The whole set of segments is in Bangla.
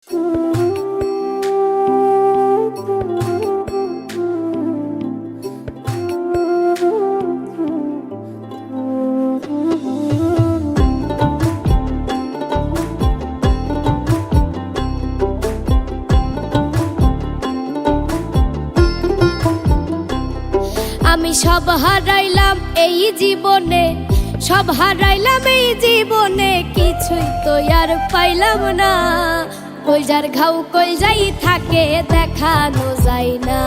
আমি সব হারাইলাম এই জীবনে, সব হারাইলাম এই জীবনে, কিছুই তো আর পাইলাম না। কলজার ঘাও কলজাই থাকে দেখানো যায় না,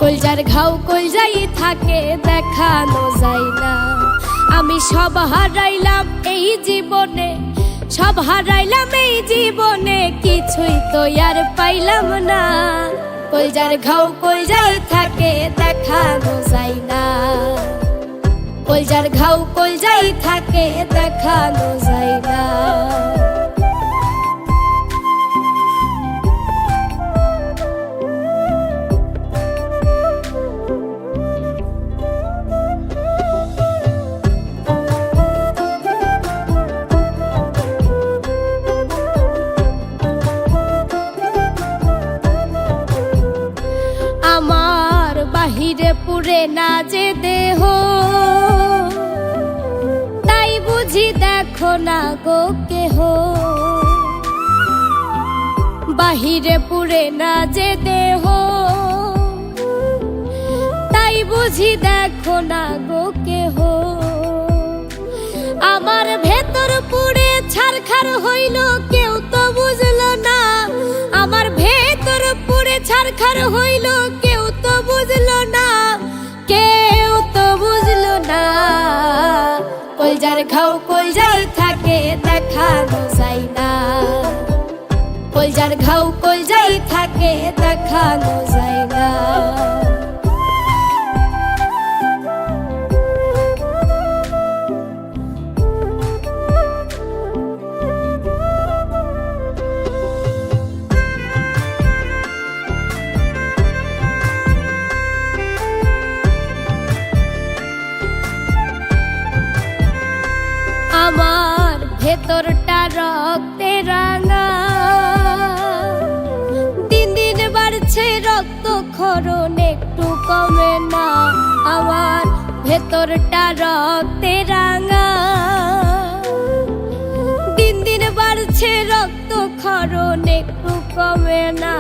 কলজার ঘাও কলজাই থাকে দেখানো যায় না। আমি সব হারাইলাম এই জীবনে, সব হারাইলাম এই জীবনে, কিছুই তো আর পাইলাম না। কলজার ঘাও কলজাই থাকে দেখানো যায় না, কলজার ঘাও কলজাই থাকে দেখানো যায় না। আমার বাহিরে পুরে না যে দেহ, তাই বুঝি দেখো না গো কেহ। বাহিরে পুরে না যে দেহ, তাই বুঝি দেখো না গো কেহ। আমার ভেতর পুরে ছারখার হইল কেউ তো বুঝলো না, আমার ভেতর পুরে ছারখার হইল কেউ তো বুঝলো না, কেউ তো বুঝলো না। কলজার ঘাও কলজাই থাকে দেখানো যায় না, কলজার ঘাও কলজাই থাকে দেখানো যায় না। আমার ভেতরটা রক্তে রাঙা, দিন দিন বাড়ছে রক্ত ক্ষরণ একটু কমে না। আমার ভেতরটা রক্তে রাঙা, দিন দিন বাড়ছে রক্ত ক্ষরণ একটু কমে না।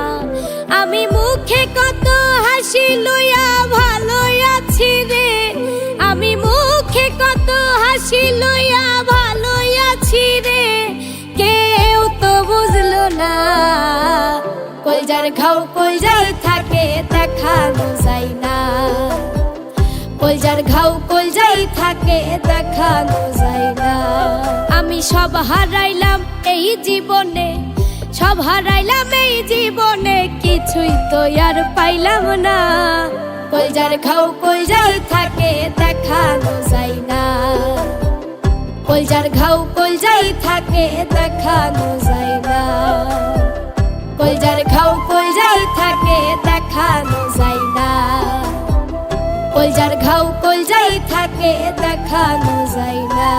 আমি মুখে কত হাসি লইয়া ভালো আছি রে, আমি মুখে কত হাসি লইয়া ভালো আছি রে, কেউ তো বুঝলো না। কলজার ঘাও কলজাই থাকে দেখানো যায় না, কলজার ঘাও কলজাই থাকে দেখানো যায় না। আমি সব হারাইলাম এই জীবনে, সব হারাইলাম এই জীবনে, কিছুই তো আর পাইলাম না। কলজার ঘাও কলজাই থাকে দেখানো যায় না, কলজার ঘাও কলজাই থাকে দেখানো যায় না, কলজার ঘাও কলজাই থাকে দেখানো যায় না, কলজার ঘাও কলজাই থাকে দেখানো যায় না।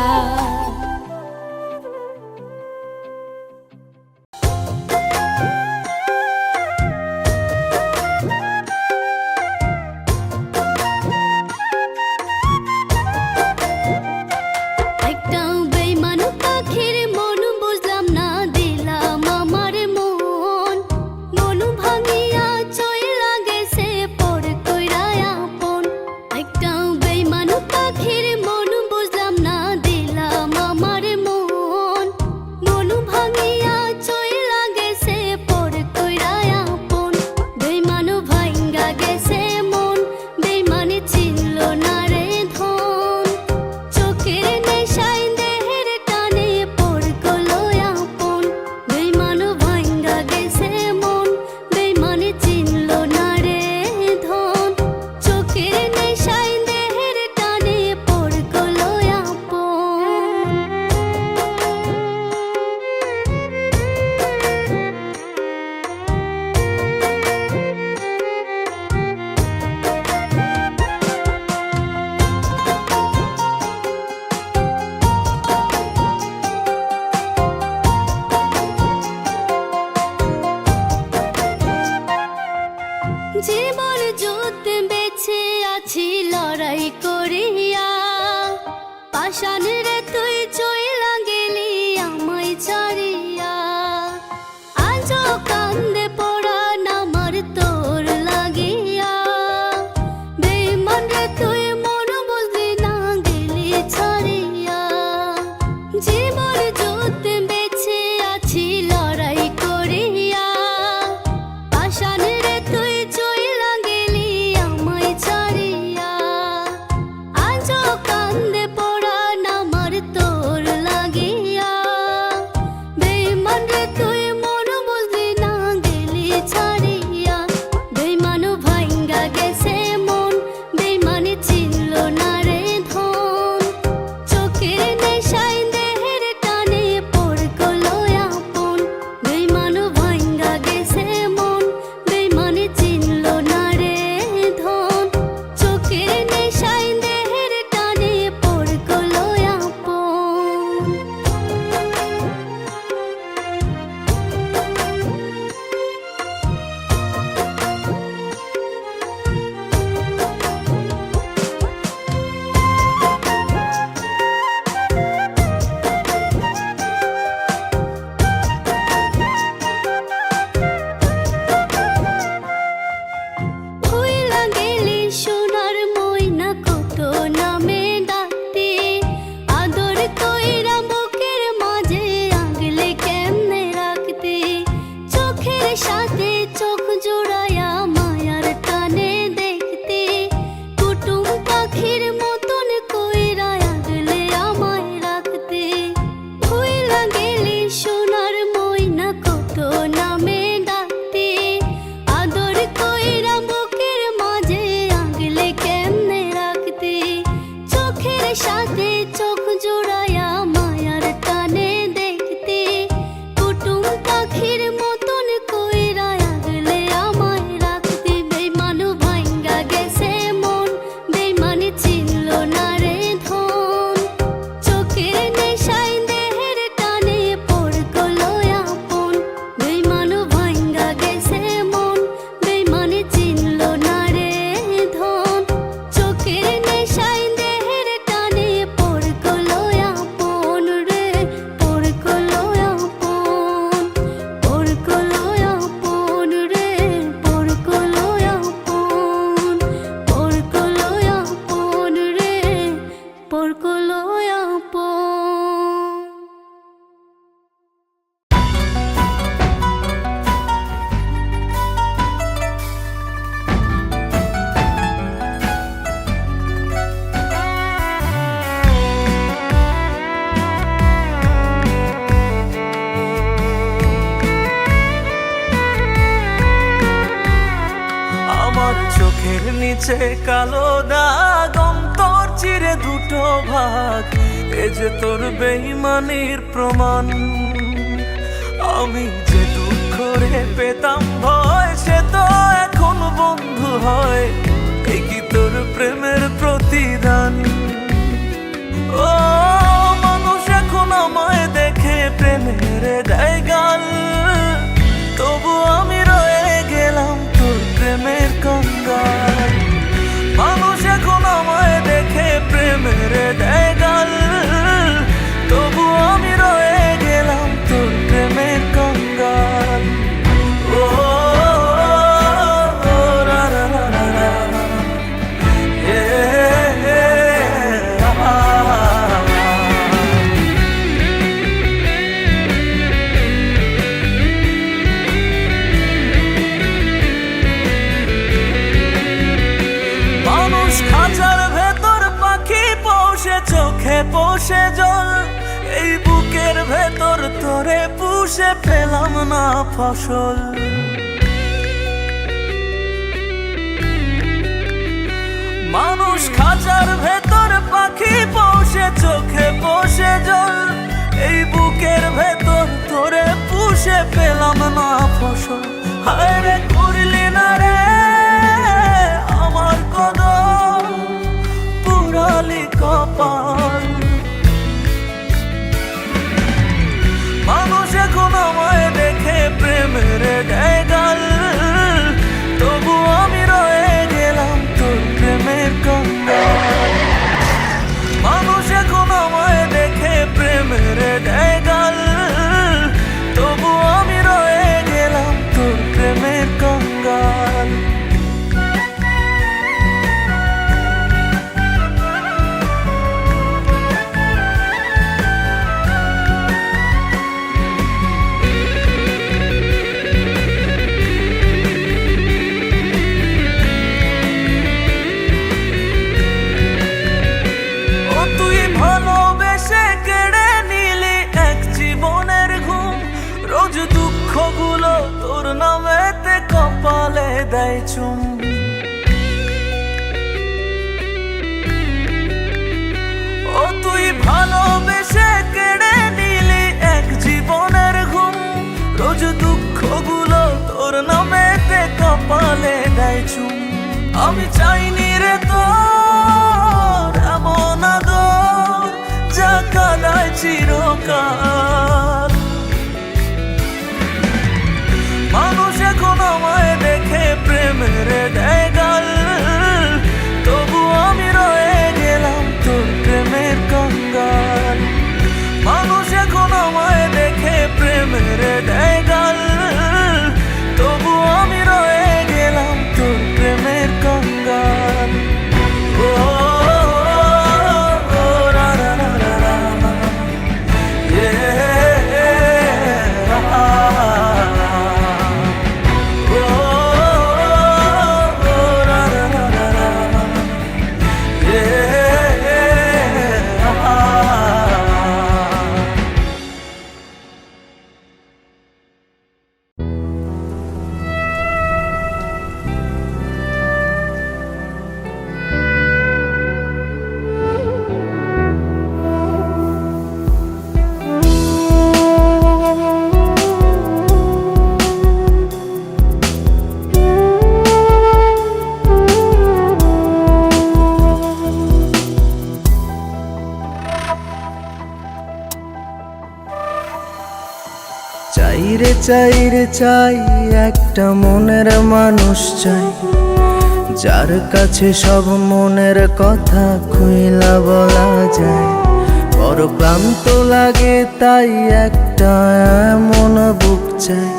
একটা বেইমান পাখির মন বুঝলাম জীবন যুদ্ধে বেঁচে আছি লড়াই করিয়া, পাষাণ রে তুই চইলা গেলি আমায় ছাড়িয়া। আজও কান্দে পড়ান আমার তোর লাগিয়া, বেঈমান রে তুই মন বুঝলি না গেলি ছাড়িয়া। জীবন যুদ্ধে বেঁচে আছি লড়াই করিয়া, পাষাণ রে তুই চইলা গেলি আমায় ছাড়িয়া। আজও কান্দে পড়ান আমার তোর লাগিয়া, বেঈমান রে তুই মন বুঝলি না গেলি ছাড়িয়া। বেঈমান ভাইঙ্গা গেছে মন, বেঈমানি চিনল না রে ধন, চোখের নেশায় দেহের টানে পড়ল আপন। বেঈমান ভাইঙ্গা গেছে মন, বেঈমানি চিনল না রে ধন, চোখের নেশায় দেহের টানে পড়ল আপন। ভুইলা গেলি সোনার ময়না কত নামে ডাকতে, আদর কইরা বুকের মাঝে আগলে কেমনে রাখতে। চোখের সাথে চোখ জোড়ায়া মায়ার টানে দেখতে, কুটুম পাখির মতন কইরা আগলে আমায় রাখতে। ভুইলা গেলি সোনার ময়না কত নামে ডাকতে, আদর কইরা বুকের মাঝে আগলে কেমনে রাখতে। চোখের সাথে চোখ জোড়ায়া মায়ার টানে দেখতে, কুটুম পাখির মতন কইরা আগলে আমায় রাখতে। বেঈমান ভাইঙ্গা গেছে মন, বেঈমানি চিনল না রে ধন, চোখের নেশায় দেহের টানে পড়ল আপন। বেঈমান ভাইঙ্গা গেছে মন, বেঈমানি চিনল না রে ধন, চোখের নেশায় দেহের টানে পড়ল আপন রে, পড়ল আপন, পড়ল আপন রে, পড়ল আপন, পড়ল আপন রে, পড়ল আপন। আমার চোখের নিচে কালো দাগ, অন্তর চিরে দুটো ভাগ, এ যে তোর বেঈমানির প্রমাণ। আমি যে দুঃখ রে পেতাম ভয়, সে তো এখন বন্ধু হয়, এ কি তোর প্রেমের প্রতিদান। ও মানুষ এখন আমায় দেখে প্রেমের দেয় গাল, তবু আমি রয়ে গেলাম তোর প্রেমের কঙ্গাল। মানুষ এখন আমায় দেখে প্রেমের দেয় গাল, তবু আমি রয়ে গেলাম তোর প্রেমের কঙ্গাল। ও রা রা রা রা রা, মানুষ খাঁচার ভেতর পাখি পোষে, চোখে পোষে জল, এই বুকের ভেতর তোরে পুষে পেলাম না ফসল। মানুষ খাঁচার ভেতর পাখি পোষে, চোখে পোষে জল, এই বুকের ভেতর তোরে পুষে পেলাম না ফসল। হায় রে করলি না রে আমার কদর, পুরালি কপাল। মানুষ এখন আমায় দেখে প্রেমের দেয় গাল, তবু আমি নামেতে কপালে দেয় চুম। ও তুই ভালোবেসে কেড়ে নিলি এক জীবনের ঘুম, রোজ দুঃখগুলো তোর নামেতে কপালে দেয় চুম। আমি চাইনি রে তোর এমন আদর, যা কাদায় চিরকাল। মানুষ এখন আমায় দেখে প্রেমের দেয় গাল, তবু আমি রয়ে গেলাম তোর প্রেমের কঙ্গাল। মানুষ এখন আমায় দেখে প্রেমের দেয় গাল, তবু আমি রয়ে গেলাম তোর প্রেমের কঙ্গাল। ও রা রা রা রা রা, চাই রে চাই একটা মনের মানুষ চাই, যার কাছে সব মনের কথা খুইলা বলা যায়। বড় ক্লান্ত লাগে তাই একটা এমন বুক চাই,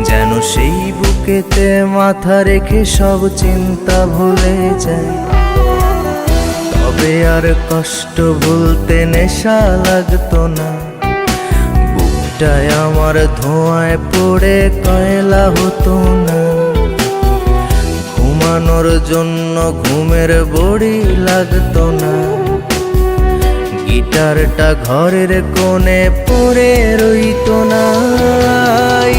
যেন সেই বুকেতে মাথা রেখে সব চিন্তা ভুলে যায়। তবে আর কষ্ট ভুলতে নেশা লাগতো না, বুকটায় আমার ধোঁয়ায় পড়ে কয়লা হতো না। ঘুমানোর জন্য ঘুমের বড়ি লাগতো না, গিটারটা ঘরের কোণে পড়ে রইতো না।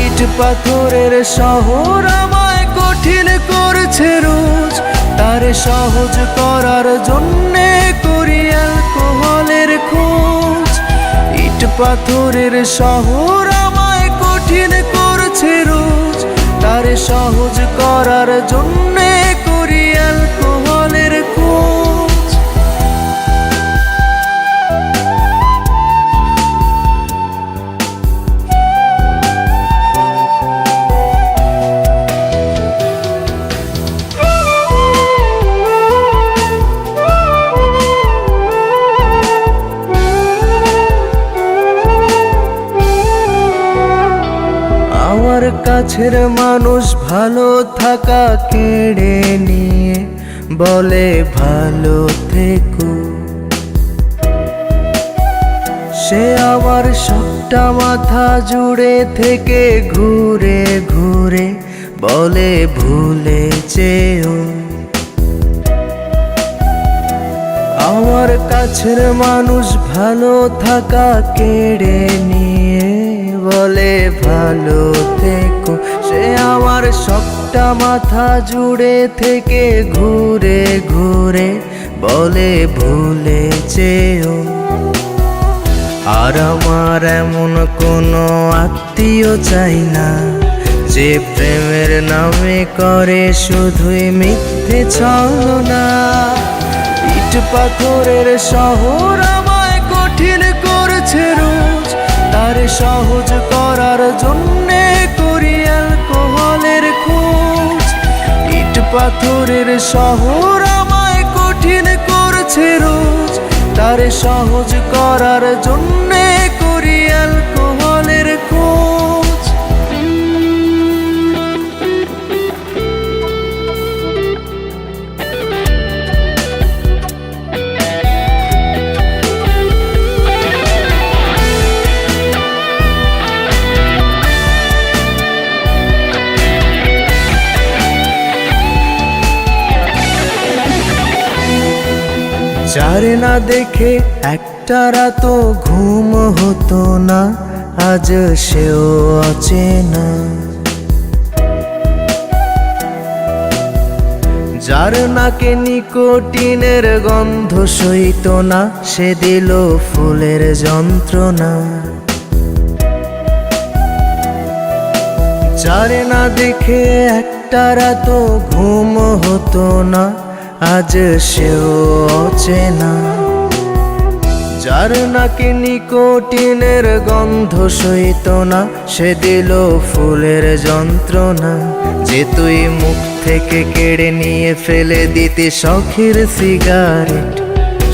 ইট পাথরের শহর আমায় কঠিন করছে রোজ, তারে সহজ করার জন্যে করি অ্যালকোহলের খোঁজ। ইট পাথরের শহর আমায় কঠিন করছে রোজ, তারে সহজ করার জন্যে করি অ্যালকোহলের খোঁজ। আমার কাছের মানুষ ভালো থাকা কেড়ে নিয়ে বলে ভালো থেকো, সে আমার সবটা মাথা জুড়ে থেকে ঘুরে ঘুরে বলে ভুলে যেও। আমার কাছের মানুষ ভালো থাকা কেড়ে নিয়ে বলে ভালো থেকো, সে আমার সবটা মাথা জুড়ে থেকে ঘুরে ঘুরে বলে ভুলে যেও। আর আমার এমন কোনো আত্মীয় চাই না, যে প্রেমের নামে করে শুধুই মিথ্যে ছলনা। ইট পাথরের শহর আমায় কঠিন করছে রোজ, তারে সহজ করার জন্যে করি অ্যালকোহলের খোঁজ। ইট পাথরের শহর আমায় কঠিন করছে রোজ, তারে সহজ করার জন্যে করি অ্যালকোহলের খোঁজ। যারে না দেখে একটা রাতও ঘুম হতো না, আজ সেও অচেনা। যার নাকে নিকোটিনের গন্ধ সইত না, সে দিল ফুলের যন্ত্রণা। যার না দেখে একটা রাতও ঘুম হতো না, আজ সেও অচেনা। যার নাকে নিকোটিনের গন্ধ সইত না, সে দিল ফুলের যন্ত্রণা। যে তুই মুখ থেকে কেড়ে নিয়ে ফেলে দিতে শখের সিগারেট,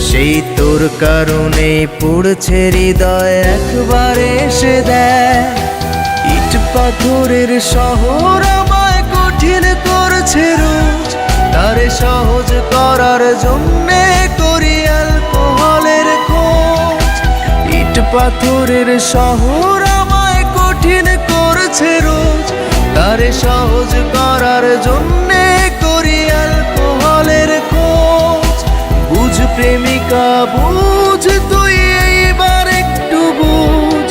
সেই তোর কারণেই পুড়ছে হৃদয় একবার এসে দেয়। ইট পাথরের শহর আমায় কঠিন করছে রোজ, তারে সহজ করার জন্যে করি অ্যালকোহলের খোঁজ। ইট পাথরের শহর আমায় কঠিন করছে রোজ, তারে সহজ করার জন্যে করি অ্যালকোহলের খোঁজ। বুঝ প্রেমিকা বুঝ, তুই এইবার একটু বুঝ,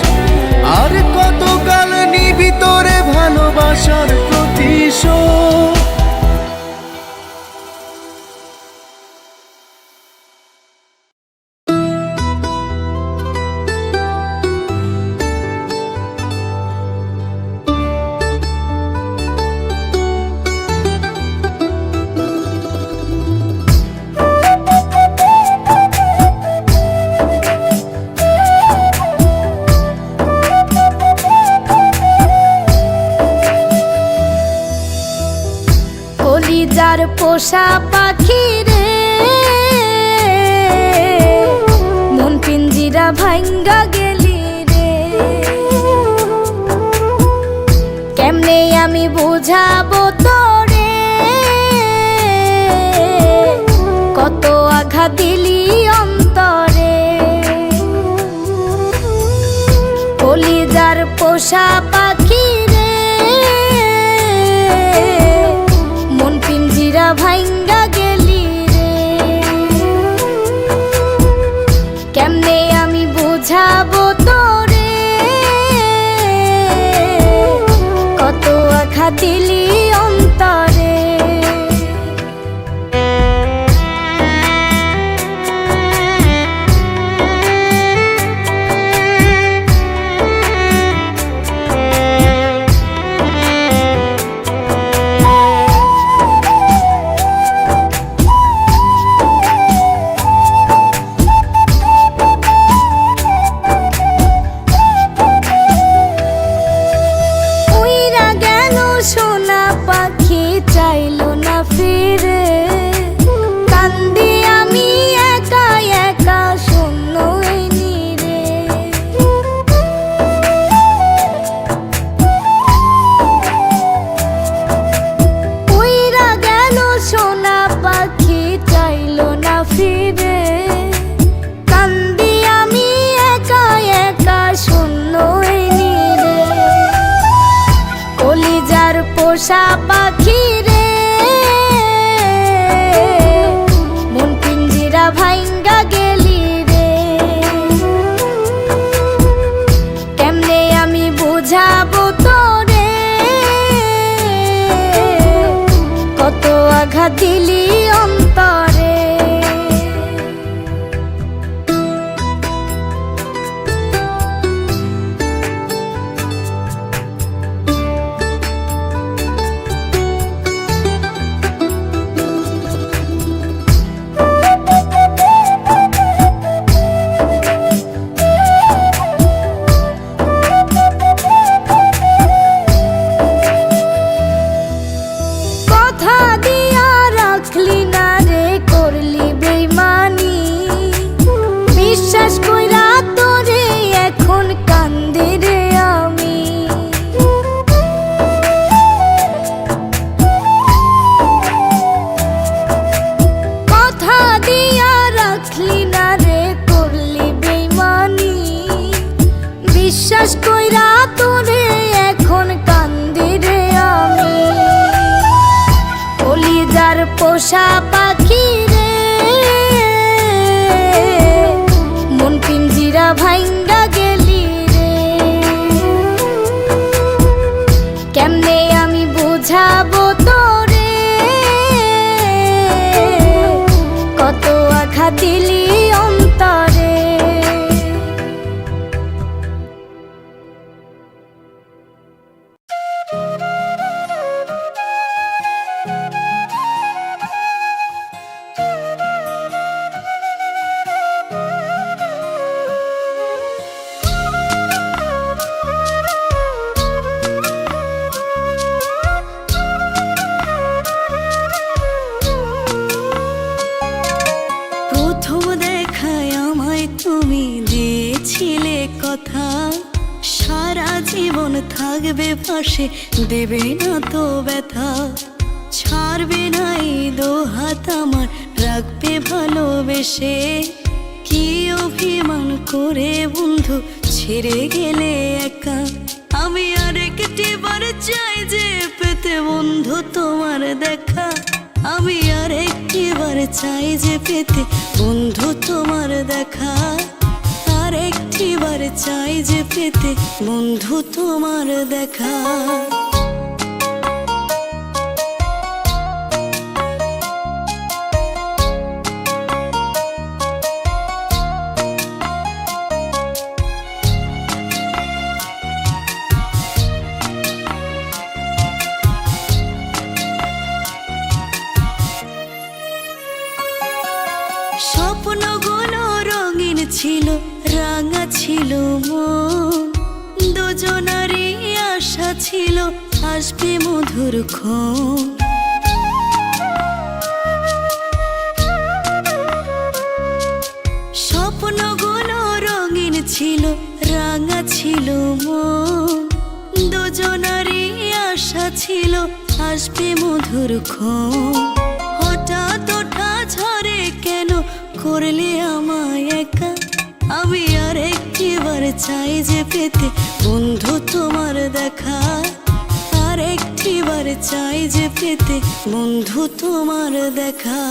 আর কতকাল নিবি তোরে ভালোবাসার প্রতিশোধ। কলিজার পোষা পাখি রে, মন পিঞ্জিরা ভাঙ্গা গেলি রে। কেমনে আমি বুঝাবো তোরে, কত আঘাত দিলি অন্তরে। কলিজার পোষা পাখি রে, মন পিঞ্জিরা ভাঙ্গা গেলি রে। কেমনে আমি বুঝাবো তোরে, কত আঘাত দিলি অন্তরে। চাইলো না ফিরে, কান্দি আমি একা একা শূন্য নীরে। উইরা গেল সোনা পাখি চাইলো না ফিরে, কান্দি আমি একা একা শূন্য নীরে। কলিজার পোষা পাখি রে, মন পিঞ্জিরা ভাঙ্গা গেলি রে। কেমনে আমি বুঝাবো তোরে, কত আঘাত দিলি অন্তরে। বিশ্বাস কইরা তোরে এখন কান্দি রে আমি। কলিজার পোষা পাখি রে, মন পিঞ্জিরা ভাঙ্গা গেলি রে। কেমনে আমি বুঝাবো তোরে, পাশে, দেবে না তো ব্যথা, ছাড়বে না এই দোহাত আমার, রাখবে ভালোবেসে। কি অভিমান করে বন্ধু ছেড়ে গেলে একা, আমি আরেকটি বার চাই যে পেতে বন্ধু তোমার দেখা, আমি আরেকটি বার চাই যে পেতে বন্ধু তোমার দেখা, আরেকটি বার চাই যে পেতে বন্ধু তোমার দেখা। স্বপ্নগুলো রঙিন ছিল, রাঙা ছিল মন, দুজনারই আশা ছিল আসবে মধুর ক্ষণ। স্বপ্নগুলো রঙিন ছিল, রাঙা ছিল মন, দুজনারই আশা ছিল আসবে মধুর ক্ষণ। হঠাৎ ওঠা ঝড়ে কেন করলে আমায় একা, আমি আরেকটি বার চাই যে পেতে বন্ধু তোমার দেখা, আরেকটি বার চাই যে পেতে বন্ধু তোমার দেখা।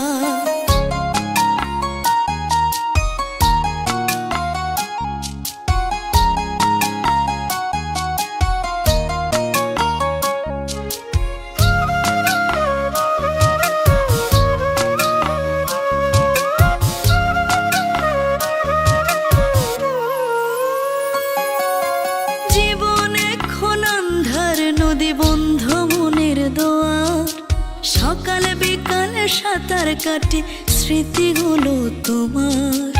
সকাল বিকাল সাঁতার কাটে স্মৃতিগুলো তোমার,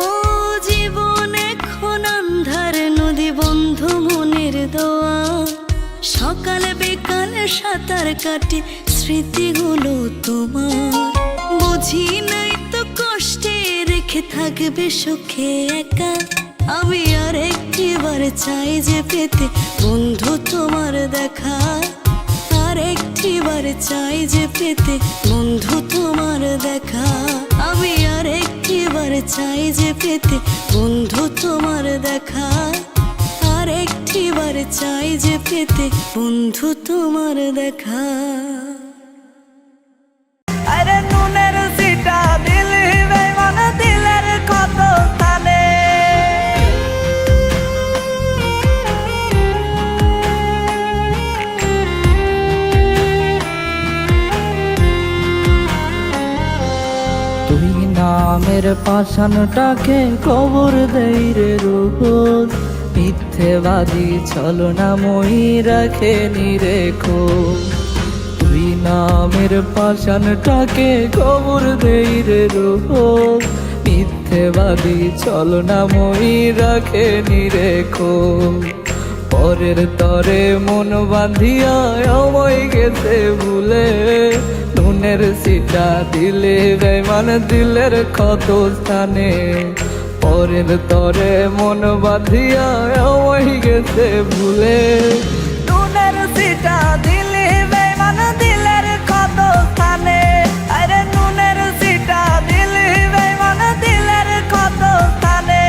ও জীবন এখন আন্ধার নদী বন্ধ মনের দোয়ার। সকাল বিকাল সাঁতার কাটে স্মৃতিগুলো তোমার, বুঝি নাই তো কষ্টে রেখে থাকবে সুখে একা, আমি আরেকটি বার চাই যে পেতে বন্ধু তোমার দেখা, আরেকটি বার চাই যে পেতে বন্ধু তোমার দেখা, আমি আরেকটি বার চাই যে পেতে বন্ধু তোমার দেখা, আরেকটি বার চাই যে পেতে বন্ধু তোমার দেখা। আরে নুনের সিটা দিলি বেমান দিলের কত স্থানে, তুই নামের পাষাণটাকে কবর দেই রে রোজ, মিথ্যেবাদী ছলনাময়ী রাখে নিরেখো। তুই নামের পাষাণটাকে কবর দেই রে রোজ, মিথ্যেবাদী ছলনাময়ী রাখে নিরেখো। পরের তরে মন বাঁধিয়া আমায় গেছে ভুলে, নুনের সিটা দিলে বেমান দিলের ক্ষত স্থানে। পরের তরে মন বাঁধিয়া আমায় গেছে ভুলে, নুনের সিটা দিলি বেমান দিলের কত স্থানে, আরে নুনের সিটা দিলি বেমান দিলের কত স্থানে।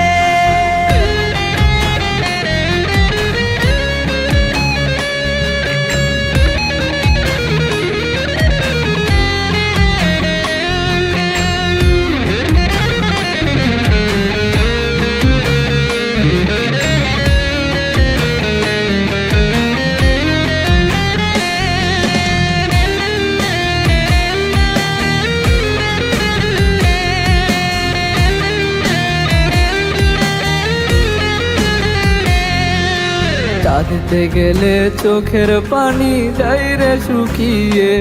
কাঁদতে গেলে চোখের পানি যাই রে শুকিয়ে,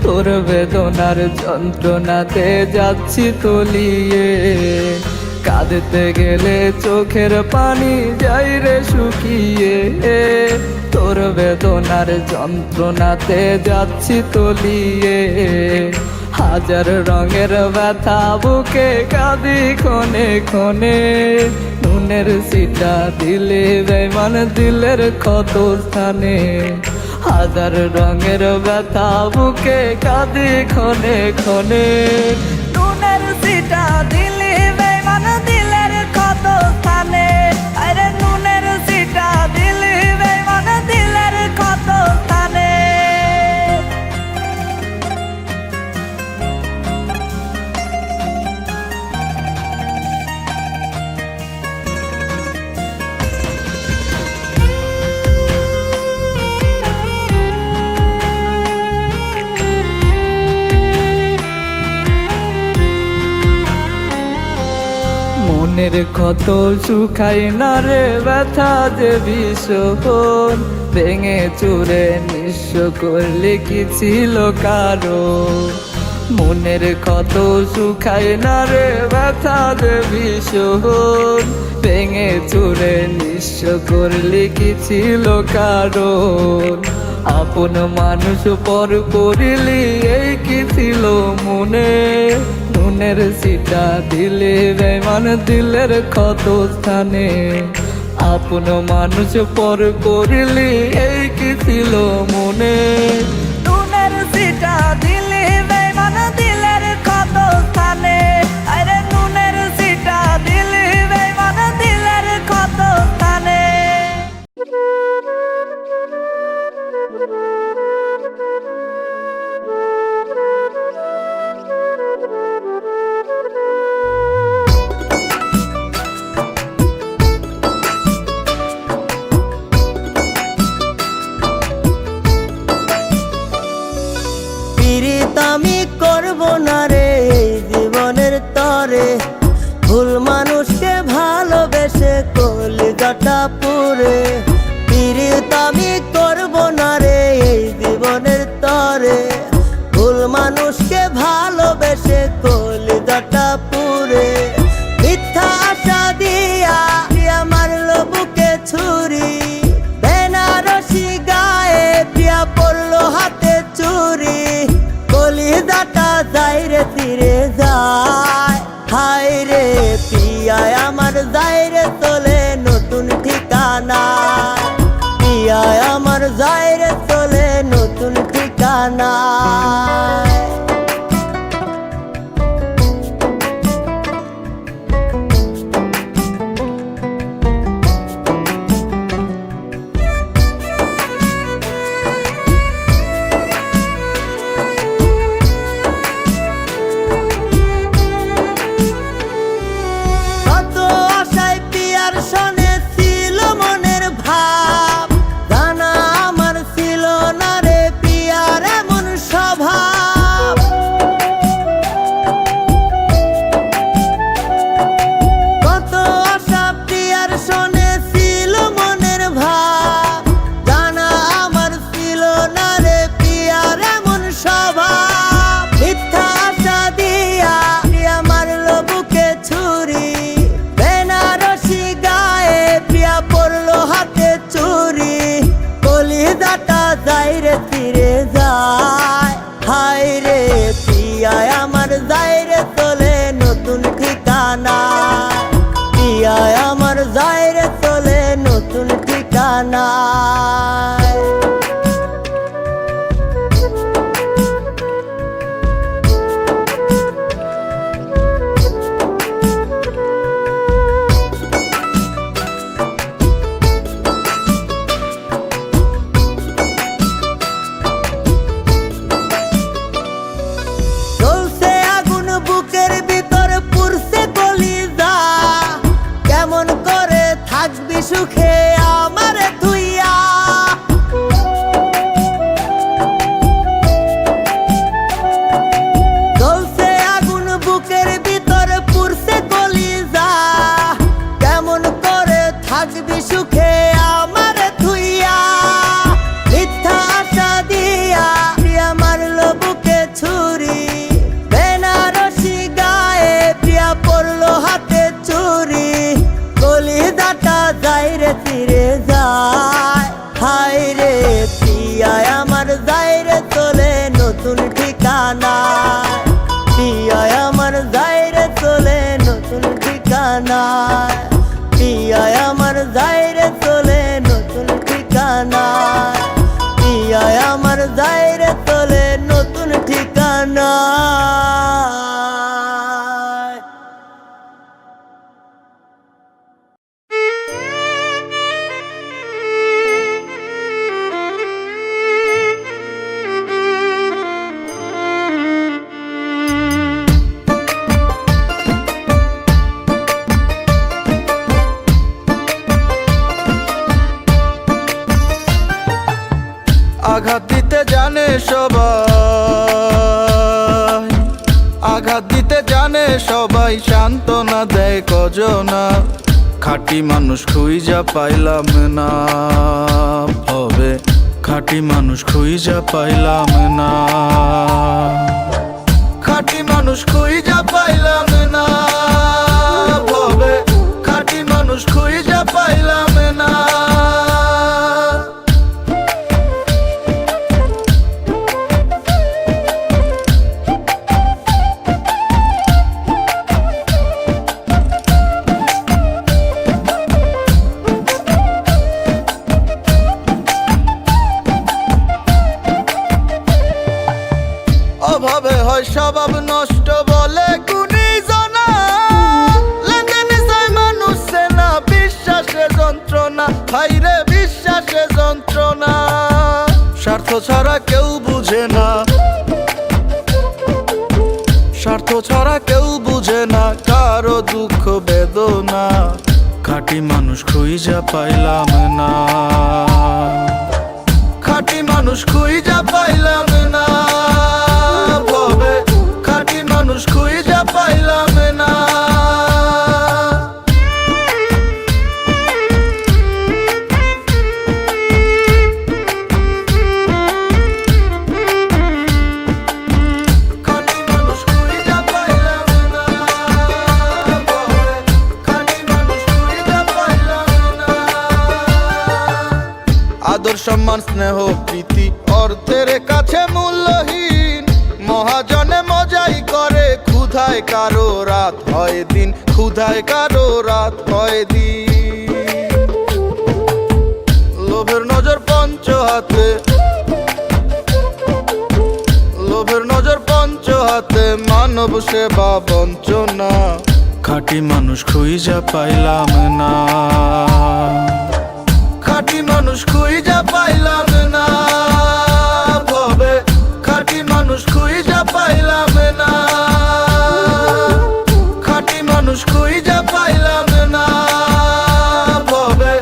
তোর বেদনার যন্ত্রণাতে যাচ্ছি তলিয়ে। কাঁদতে গেলে চোখের পানি যাই রে শুকিয়ে, তোর বেদনার যন্ত্রণাতে যাচ্ছি তলিয়ে। হাজার রঙের ব্যথা বুকে কাঁদি ক্ষণে ক্ষণে, নুনের সিটা দিলে বেমান দিলের ক্ষত স্থানে। হাজার রঙের ব্যথা বুকে কাঁদি ক্ষণে ক্ষণে, নুনের সিটা দিলে বেমান দিলের ক্ষত স্থানে। আরে নুনের সিটা দিলে বেমান দিলের ক্ষত স্থানে। মনের ক্ষত শুকাই না রে ব্যথা যে বিষণ, ভেঙে চুরে নিঃস্ব করলে কি ছিল কারো। মনের ক্ষত শুকাই না রে ব্যথা যে বিষণ, ভেঙে চুরে নিঃস্ব করলে কি ছিল কারো। আপন মানুষ পর করিলি এই কি ছিল মনে, নুনের সিটা দিলে বেমান দিলের ক্ষত স্থানে। আপন মানুষ পর করিলি এই কি ছিল মনে, নুনের সিটা দিলে বেমান দিলের ক্ষত স্থানে। আরে নুনের সিটা দিলে বেমান দিলের ক্ষত স্থানে। পীড়িত আমি করব না রে এই জীবনের তরে, ভুল মানুষকে ভালোবেসে কলিজাটা পুরে। পীড়িত আমি করব না রে এই জীবনের তরে, ভুল মানুষকে ভালোবেসে কলিজাটা পুরে। মিথ্যা আশা দিয়া প্রিয়া মারলো বুকে ছুরি, বেনারসি গায়ে প্রিয়া পড়লো হাতে চুরি। কলিজাটা যায় রে তীরে যায়, হায় রে পিয়ায় আমার যায় রে চলে নতুন ঠিকানা। পিয়ায় আমার যায় রে চলে নতুন ঠিকানা। কত আশায় পিয়ার সনে ছিল মনের ভাব, জানা আমার ছিল না রে পিয়ার এমন স্বভাব। কত আশা পিয়ার সনে ছিল মনের ভাব, জানা আমার ছিল না রে পিয়ার এমন স্বভাব। মিথ্যা আশা দিয়া প্রিয়া মারলো বুকে ছুরি, বেনারসি গায়ে প্রিয়া পড়লো হাতে চুরি। কলিজাটা যায় রে তীরে যায়, হায় রে পিয়ায় আমার যায় রে চলে নতুন ঠিকানা। পিয়ায় আমার যায় রে চলে নতুন ঠিকানা। জ্বলছে আগুন বুকের ভিতর পুরছে কলিজা, কেমন করে থাকবি সুখে আমারে তুইয়া। জ্বলছে আগুন বুকের ভিতর পুরছে কলিজা, কেমন করে থাকবি সুখে আমারে তুইয়া। মিথ্যা আশা দিয়া প্রিয়া মারলো বুকে ছুরি, বেনারসি গায়ে প্রিয়া পড়লো হাতে চুরি। কলিজাটা যায় রে তীরে যায়, হায় রে পিয়ায় আমার যায় রে চলে নতুন ঠিকানা। আঘাত দিতে জানে সবাই, আঘাত দিতে জানে সবাই, সান্ত্বনা দেয় কজনা। খাঁটি মানুষ খুঁজা পাইলাম না, হবে খাঁটি মানুষ খুঁজা পাইলাম না, খাঁটি মানুষ খুঁজা পাইলাম না, হবে খাঁটি মানুষ খুঁজা পাইলাম না। অভাবে হয় স্বভাব নষ্ট বলে গুণীজনা, লেনদেনে যায় মানুষ না, বিশ্বাসে যন্ত্রণা, হাইরে বিশ্বাসে যন্ত্রণা। স্বার্থ ছাড়া কেউ বুঝে না, স্বার্থ ছাড়া কেউ বুঝে না কারো দুঃখ বেদনা। খাঁটি মানুষ খুঁজা পাইলাম না, খাঁটি মানুষ খুঁজা পাইলাম না, ভবে খাঁটি মানুষ খুঁজা পাইলাম না। খাঁটি মানুষ খুঁজা পাইলাম না, ভবে খাঁটি মানুষ খুঁজা পাইলাম না। আদর সম্মান স্নেহ প্রীতি অর্থের কাছে মূল্যহীন, মহাজনে মজাই করে, ক্ষুধায় কারো রাত হয় দিন, ক্ষুধায় কারো রাত হয় দিন। লোভের নজর পঞ্চ হাতে, লোভের নজর পঞ্চ হাতে, মানব সেবা বঞ্চনা। খাঁটি মানুষ খুঁজা পাইলাম না, খাঁটি মানুষ খুঁজা পাইলাম না, ভবে খাঁটি মানুষ খুঁজা পাইলাম না, খাঁটি মানুষ খুঁজা পাইলাম না, ভবে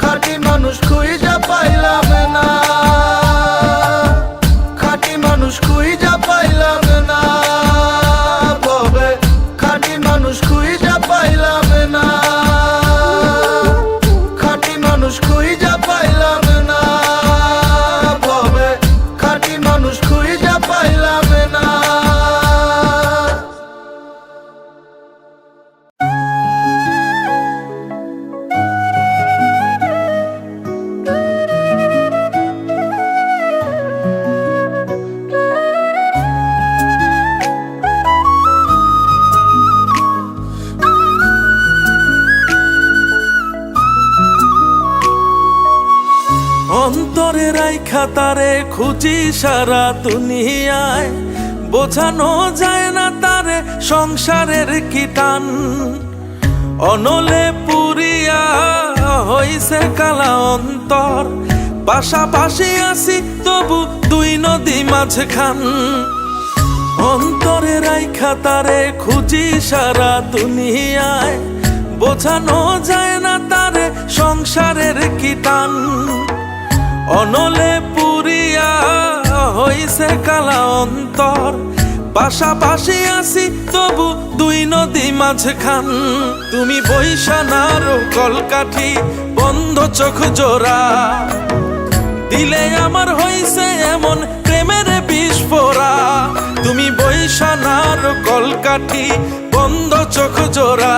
খাঁটি মানুষ খুঁজা পাইলাম না, খাঁটি মানুষ খুঁজা পাইলাম না, ভবে খাঁটি মানুষ খুঁজা পাইলাম না, খাঁটি মানুষ খুঁজা পাইলাম না, ভবে খাঁটি মানুষ খুঁজা পাইলাম না। অন্তরে রাইখা তারে খুঁজি সারা দুনিয়ায়, বোঝানো যায় না তারে সংসারের কি টান। অনলে পুরিয়া হইছে কালা অন্তর, পাশাপাশি আসি তবু দুই নদী মাঝখান। অন্তরে রাইখা তারে খুঁজি সারা দুনিয়ায়, বোঝানো যায় না তারে সংসারের কি টান। অনলে পুরিয়া হইছে কালা অন্তর, পাশাপাশি আসি তবু দুই নদী মাঝখান। তুমি বৈশানার কলকাঠি বন্ধ চোখ জোড়া, দিলে আমার হইছে এমন প্রেমের বিস্ফোরা। তুমি বৈশানার কলকাঠি বন্ধ চোখ জোড়া,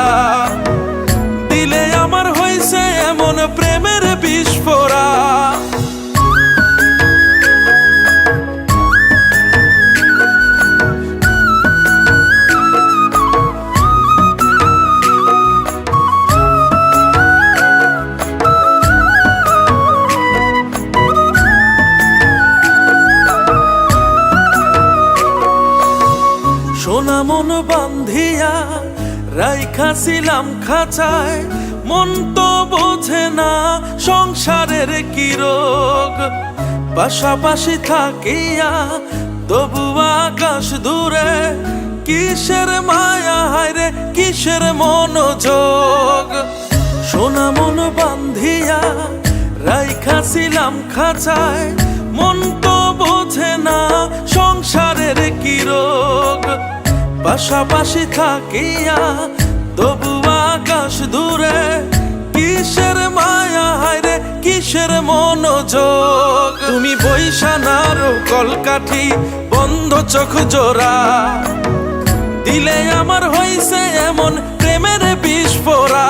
দিলে আমার হইছে এমন প্রেমের বিস্ফোরা। সোনা মন বান্ধিয়া রাইখাছিলাম খাঁচায়, মন তো বোঝে না সংসারের কি রোগ। পাশাপাশি থাকিয়া তবু আকাশ দূরে, কিসের মায়া হায়রে কিসের মনোযোগ। সোনা মন বান্ধিয়া রাইখাছিলাম খাঁচায়, মন তো বোঝে না সংসারের কি রোগ। পাশাপাশি থাকিয়া তবু আকাশ দূরে, কিসের মায়া হায়রে কিসের মনোযোগ। তুমি বৈশানার কলকাঠি বন্ধ চোখ জোড়া, দিলে আমার হইছে এমন প্রেমের বিস্ফোরা।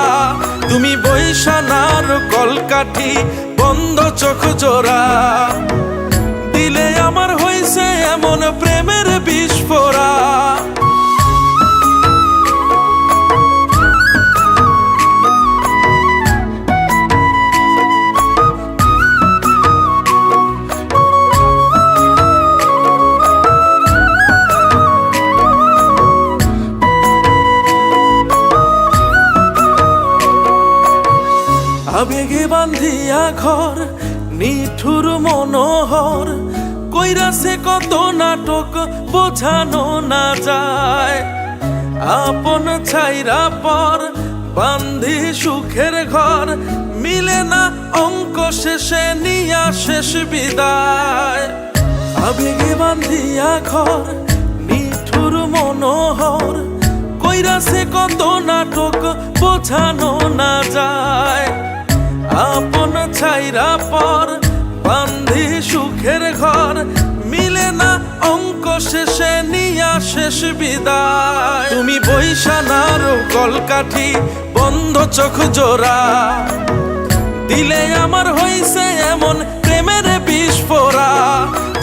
তুমি বৈশানার কলকাঠি বন্ধ চোখ জোড়া, দিলে আমার হইছে এমন প্রেমের বিস্ফোরা। আবেগে বান্ধিয়া ঘর নিঠুর মনোহর, কইরাছে কত নাটক বোঝানো না যায়। আপন ছাইরা পর বান্ধি সুখের ঘর, মিলে না অঙ্ক শেষে নিয়া শেষ বিদায়। আবেগে বান্ধিয়া ঘর নিঠুর মনোহর, কইরাছে কত নাটক বোঝানো না যায়। আপন ছাইরা পর বান্ধি সুখের ঘর, মিলে না অঙ্ক শেষে নিয়া শেষ বিদায়। তুমি বৈশানার কলকাঠি বন্ধ চোখ জোড়া, দিলে আমার হইছে এমন প্রেমের বিস্ফোরা।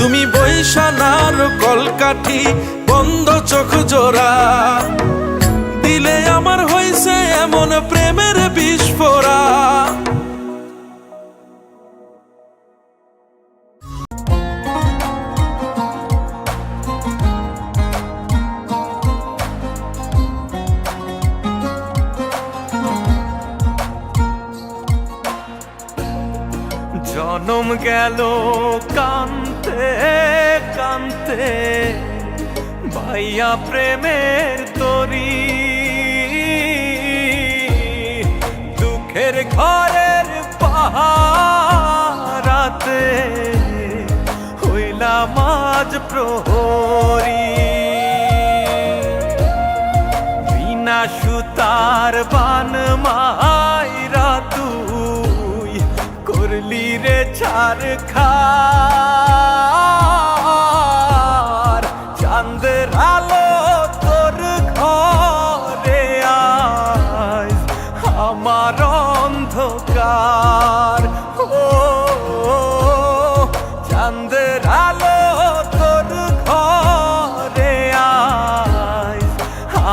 তুমি বৈশানার কলকাঠি বন্ধ চোখ জোড়া, দিলে আমার হইছে এমন প্রেমের বিস্ফোরা। জনম গেল কান্তে কান্তে, ভাইয়া প্রেমের তরি। দুঃখের ঘরের পাহারাতে হইলাম আজ প্রহরী। বিনা সুতার বান মাইরা তুই করলি রে ছারখার। চাঁদের আলো তোর ঘরে আয়, আমার অন্ধকার। ও চাঁদের আলো তোর ঘরে আয়,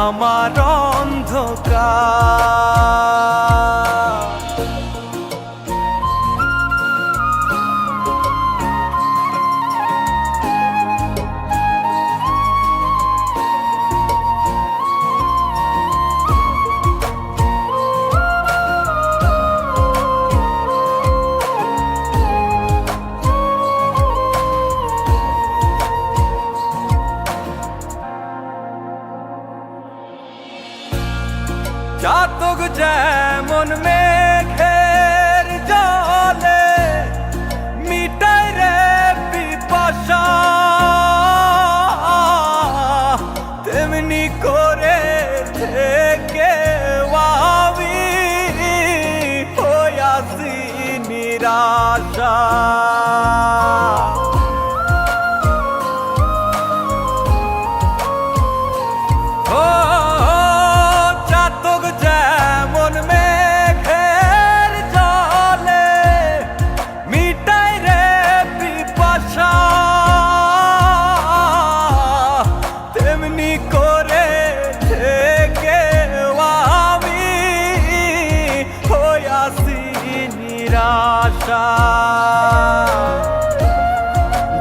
আমার অন্ধকার। চাতক যেমন মেঘের জলে মিটাই রে পিপাসা, তেমনি করে থেকে আমি হইয়াছি নিরাশা।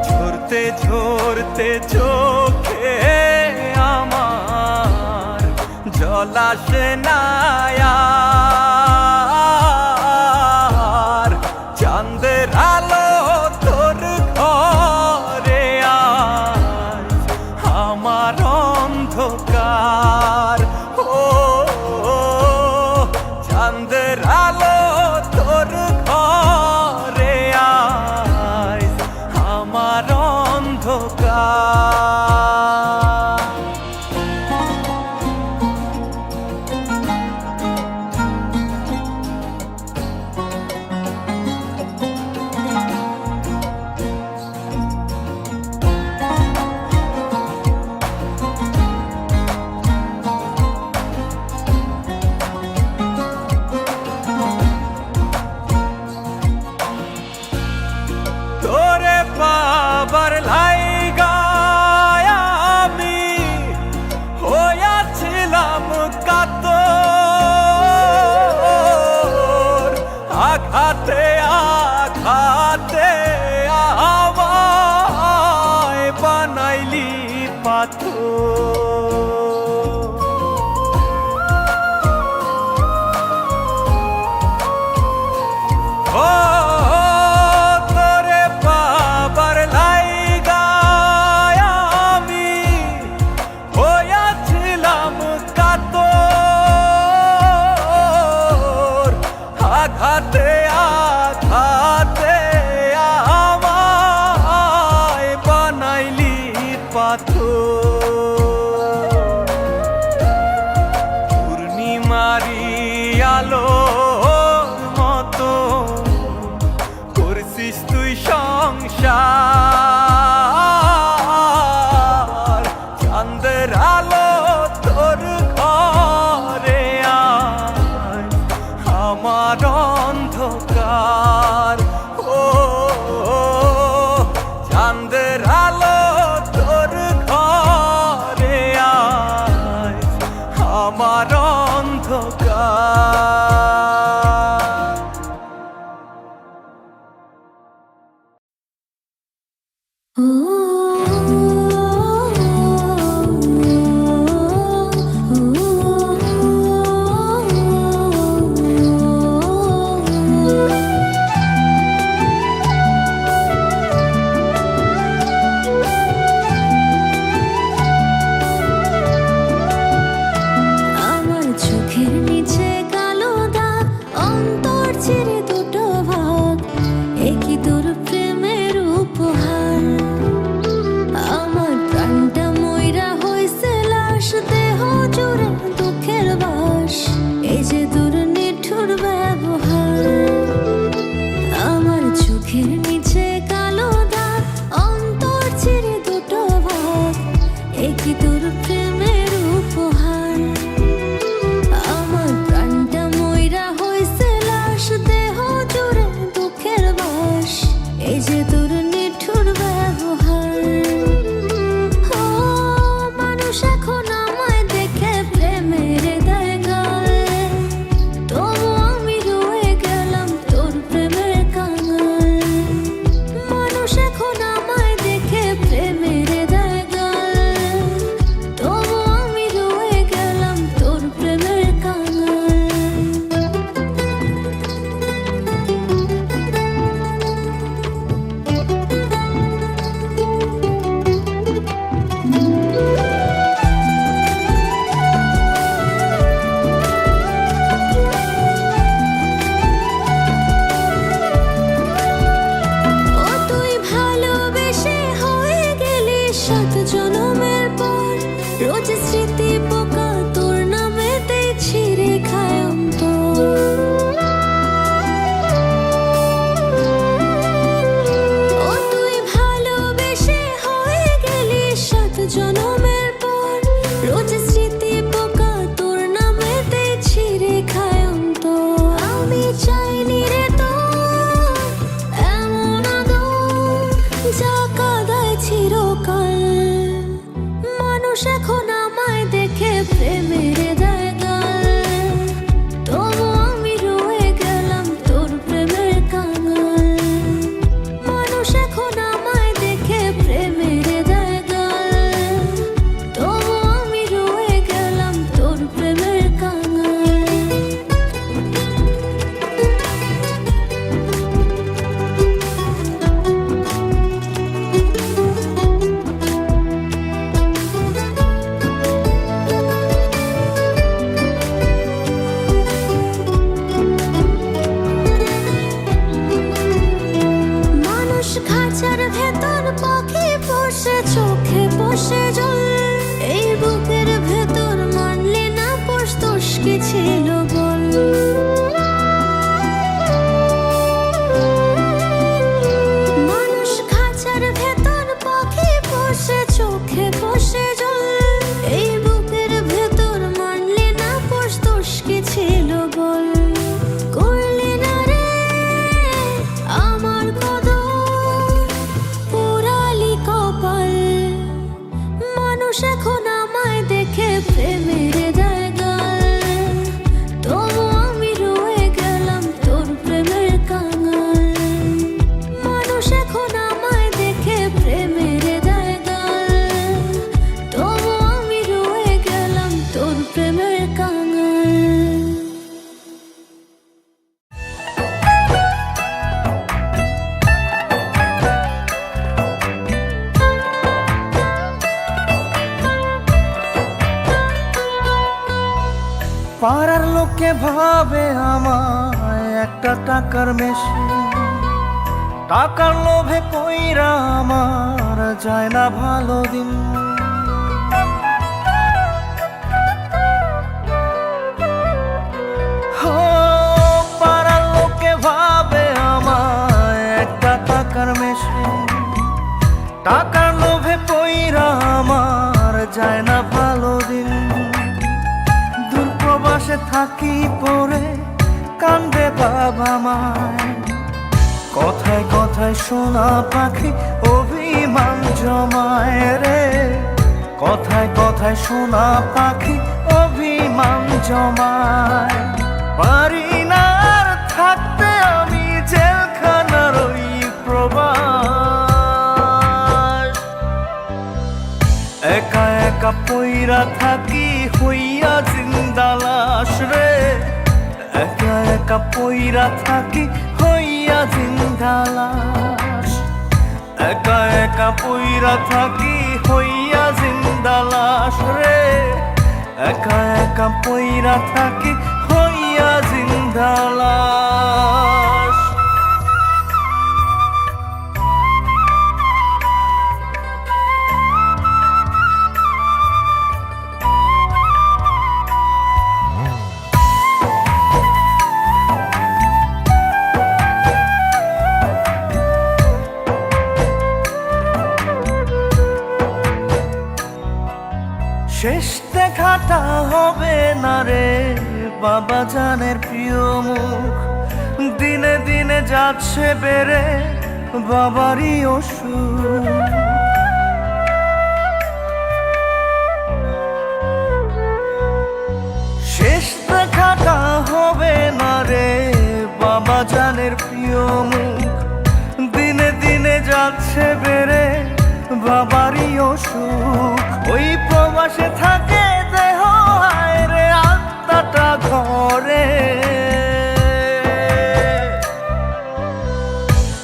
ঝরতে ঝরতে চোখে আমার জল আসে না আর। চাঁদের আলো তোর ঘরে আয়, আমার অন্ধকার। ও চাঁদের আলো তোর ঘরে আঘাতে আঘাতে আমায় বানাইলি পাথর। ও তোরে পাবার লাইগা আমি হইয়াছিলাম কাতর। আঘাতে আঘাতে আমায় বানাইলি পাথর। পূর্ণিমারি আলোর মতো করছিস তুই সংসার। চাঁদের আলো তোর ঘরে আয় আমার অন্ধকার। ও চাঁদের আলো তোর ঘরে আয় আমার অন্ধকার। ভাবে আমায় একটা টাকার মেশিন, টাকার লোভে পইরা আমার যায় না ভালো দিন। পাড়ার লোকে ভাবে আমায় একটা টাকার মেশিন, টাকার লোভে পইরা আমার যায় না ভালো দিন। দূরপ্রবাসে থাকি পরে কান্দে বাবা মায়, কথায় কথায় শোনা পাখি অভিমান জমায় রে, কথায় কথায় শোনা পাখি অভিমান জমায়। পারি না আর থাকতে আমি জেলখানার ওই প্রবাস, একা একা পইরা থাকি হইয়া জিন্দা লাশ রে, একা একা পইরা থাকি হইয়া জিন্দা লাশ, একা একা পইরা থাকি হইয়া জিন্দা লাশ রে, একা একা পইরা থাকি হইয়া জিন্দা লাশ। শেষ দেখাটা হবে না রে বাবা জানের প্রিয় মুখ, দিনে দিনে যাচ্ছে বেড়ে বাবারই অসুখ। শেষ দেখাটা হবে না রে বাবা জানের প্রিয় মুখ, দিনে দিনে যাচ্ছে বেড়ে বাবারই অসুখ। ওই প্রবাসে থাকে দেহ হায় রে আত্মাটা ঘরে,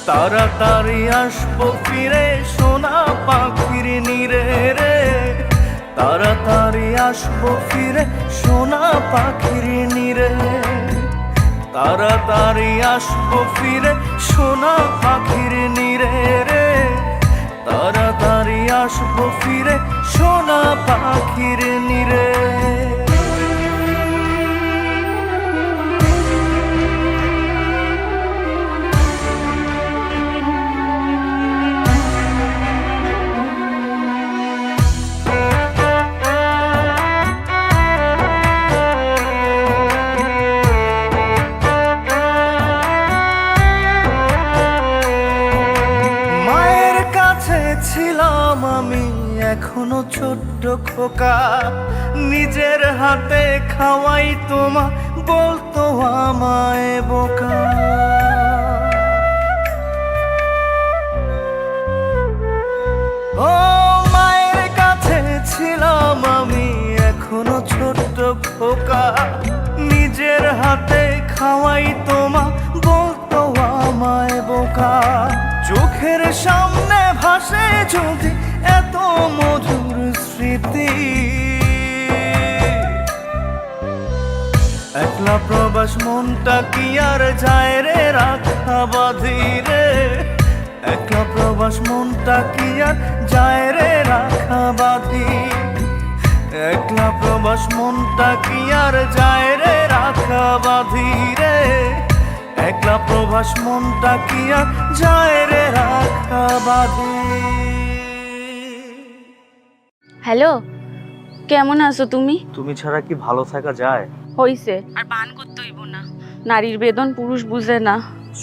তাড়াতাড়ি আসবো ফিরে সোনা পাখির নীরে রে, তাড়াতাড়ি আসবো ফিরে সোনা পাখির নীরে, তাড়াতাড়ি আসবো ফিরে সোনা পাখির নীরে রে, তাড়াতাড়ি আসবো ফিরে সোনা পাখির নীরে। ছিলাম আমি এখনো ছোট্ট খোকা, নিজের হাতে খাওয়াই তোমা বলতো আমায় বোকা। ও মায়ের কাছে ছিলাম আমি এখনো ছোট্ট খোকা, নিজের হাতে খাওয়াই তোমা বলতো আমায় বোকা। চোখের সামনে ভাসে যদি এত মধুর স্মৃতি, একলা প্রবাস মনটা কি আর যায় রে রাখা বাঁধি রে, একলা প্রবাস মনটা কি আর যায় রে রাখা বাঁধি, একলা প্রবাস মনটা কি আর যায় রে রাখা বাঁধি রে, একলা প্রবাস মনটা কি আর যায় রে রাখা বাঁধি। হ্যালো, কেমন আছো তুমি? তুমি ছাড়া কি ভালো থাকা যায়? হইছে আর বান করতে হইব না, নারীর বেদন পুরুষ বুঝে না।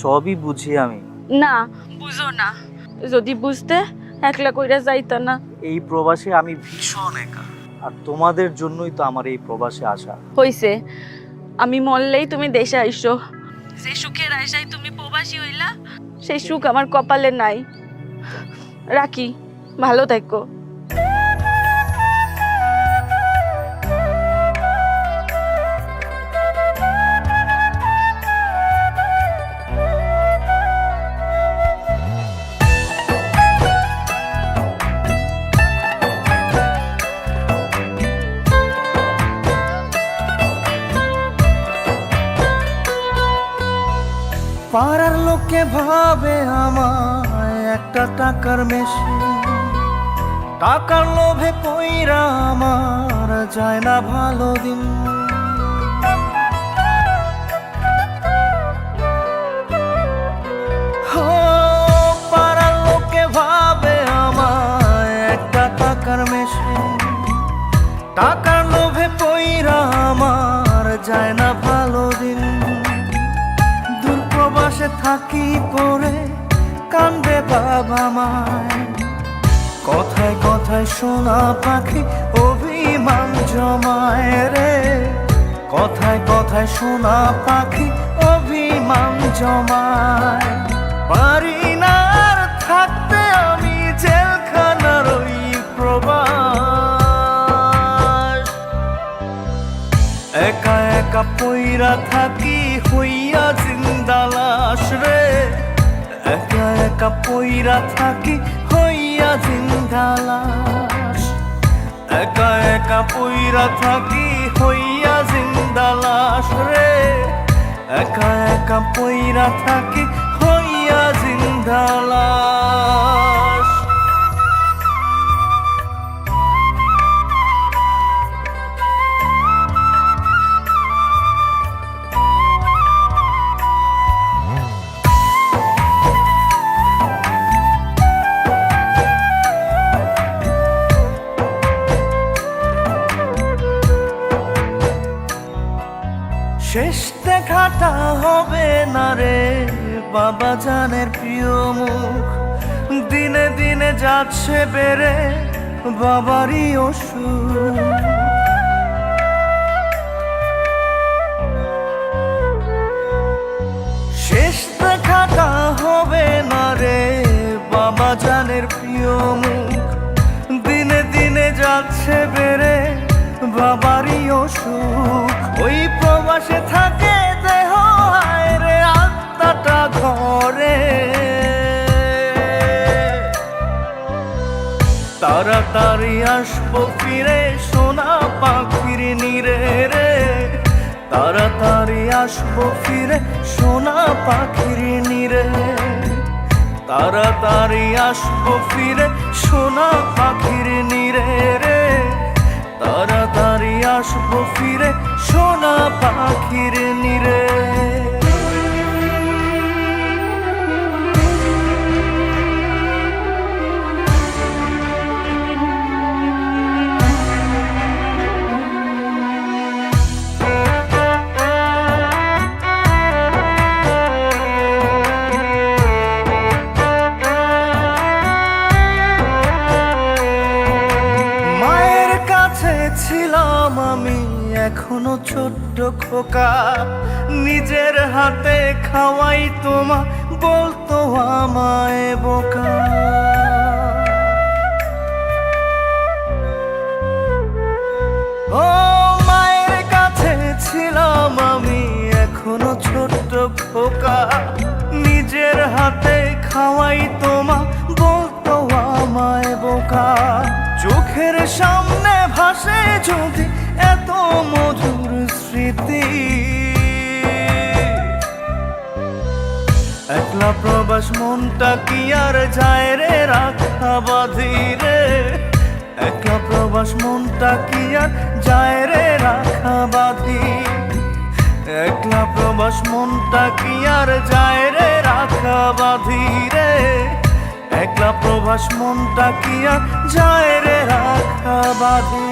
সবই বুঝি আমি। না বুঝো না, যদি বুঝতে একলা কইরা যাইতা না। এই প্রবাসে আমি ভীষণ একা, আর তোমাদের জন্যই তো আমার এই প্রবাসে আসা। হইছে, আমি মরলেই তুমি দেশে আইসো। যে সুখের আশায় তুমি প্রবাসী হইলা সেই সুখ আমার কপালে নাই। রাখি, ভালো থাকো। পাড়ার লোকে ভাবে আমায় একটা টাকার মেশিন, টাকার লোভে পইরা আমার যায় না ভালো দিন। পাড়ার লোকে ভাবে আমায় একটা টাকার মেশিন, টাকার লোভে পইরা আমার যায় না ভালো দিন। দূরপ্রবাসে থাকি পরে কান্দে বাবা মায়, কথায় কথায় শোনা পাখি অভিমান জমায় রে, কথায় কথায় শোনা পাখি অভিমান জমায়। পারি না আর থাকতে আমি জেলখানার ওই প্রবাস, একা একা পইরা থাকি হইয়া জিন্দা লাশ রে, একা একা পইরা থাকি হইয়া জিন্দা লাশ, একা একা পইরা থাকি হইয়া জিন্দা লাশ রে, একা একা পইরা থাকি হইয়া জিন্দা লাশ। শেষ দেখাটা হবে না রে বাবা জানের প্রিয় মুখ, দিনে দিনে যাচ্ছে বেড়ে বাবারই অসুখ। শেষ দেখাটা হবে না রে বাবা জানের প্রিয় মুখ, দিনে দিনে যাচ্ছে বেড়ে বাবারই অসুখ। ওই প্রবাসে থাকে দেহ হায় রে আত্মাটা ঘরে, তাড়াতাড়ি আসবো ফিরে সোনা পাখির নীরে রে, তাড়াতাড়ি আসবো ফিরে সোনা পাখির নীরে, তাড়াতাড়ি আসবো ফিরে সোনা পাখির নীরে রে, তাড়াতাড়ি আসবো ফিরে সোনা পাখির নীরে। ছিলাম আমি এখনো ছোট্ট খোকা, নিজের হাতে খাওয়াই তোমা বলতো আমায় বোকা। ও মায়ের কাছে ছিলাম আমি এখনো ছোট্ট খোকা, নিজের হাতে খাওয়াই তোমা বলতো আমায় বোকা। চোখের সামনে ভাসে যদি এত মধুর স্মৃতি, একলা প্রবাস মনটা কি আর যায় রে রাখা বাঁধি রে, একলা প্রবাস মনটা কি আর যায় রে রাখা বাঁধি, একলা প্রবাস মনটা কি আর যায় রে রাখা বাঁধি রে, একলা প্রবাস মনটা কি আর যায় রে রাখা বাঁধি।